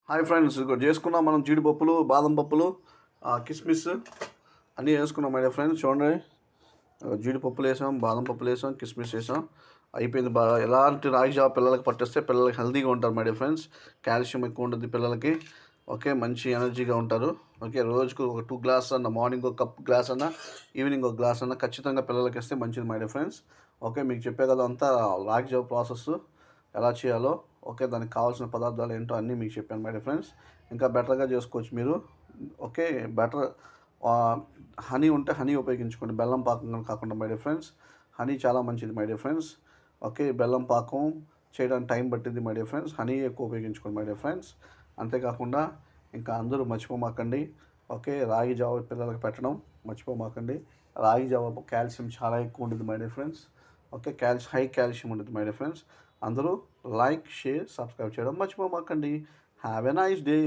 Hi friends, ఇక్కడ చేసుకున్నాం మనం జీడిపప్పులు, బాదం పప్పులు, కిస్మిస్ అన్నీ వేసుకున్నాం మై డియర్ ఫ్రెండ్స్. చూడండి, జీడిపప్పులు వేసాం, బాదం పప్పులు వేసాం, కిస్మిస్ వేసాం. అయిపోయింది బాగా. ఎలాంటి రాగి జావ పిల్లలకి పట్టిస్తే పిల్లలకి హెల్తీగా ఉంటారు మై డియర్ ఫ్రెండ్స్. కాల్షియం ఎక్కువ ఉంటుంది పిల్లలకి. ఓకే, మంచి ఎనర్జీగా ఉంటారు. ఓకే, రోజుకు ఒక 2 గ్లాస్ అన్న, మార్నింగ్ ఒక కప్ గ్లాస్ అన్న, ఈవినింగ్ ఒక గ్లాస్ అన్న ఖచ్చితంగా పిల్లలకి ఇస్తే మంచిది మై డియర్ ఫ్రెండ్స్. ఓకే, మీకు చెప్పే కదా అంతా రాగి జావ ప్రాసెస్ ఎలా చేయాలో. ఓకే, దానికి కావాల్సిన పదార్థాలు ఏంటో అన్నీ మీకు చెప్పాను మై డియర్ ఫ్రెండ్స్. ఇంకా బెటర్గా చేసుకోవచ్చు మీరు. ఓకే, బెటర్ హనీ ఉంటే హనీ ఉపయోగించుకోండి, బెల్లం పాకం కాకుండా మై డియర్ ఫ్రెండ్స్. హనీ చాలా మంచిది మై డియర్ ఫ్రెండ్స్. ఓకే, బెల్లం పాకం చేయడానికి టైం పట్టింది మై డియర్ ఫ్రెండ్స్. హనీ ఎక్కువ ఉపయోగించుకోండి మై డియర్ ఫ్రెండ్స్. అంతేకాకుండా ఇంకా అందరూ మర్చిపోమాకండి. ఓకే, రాగి జావ పిల్లలకు పెట్టడం మర్చిపోమాకండి. రాగి జావ కాల్షియం చాలా ఎక్కువ ఉంటుంది my dear friends. Okay, high calcium ఉంటుంది మై డియర్ ఫ్రెండ్స్. అందరూ లైక్, షేర్, సబ్స్క్రైబ్ చేయడం మర్చిపోమాకండి. Have a nice day.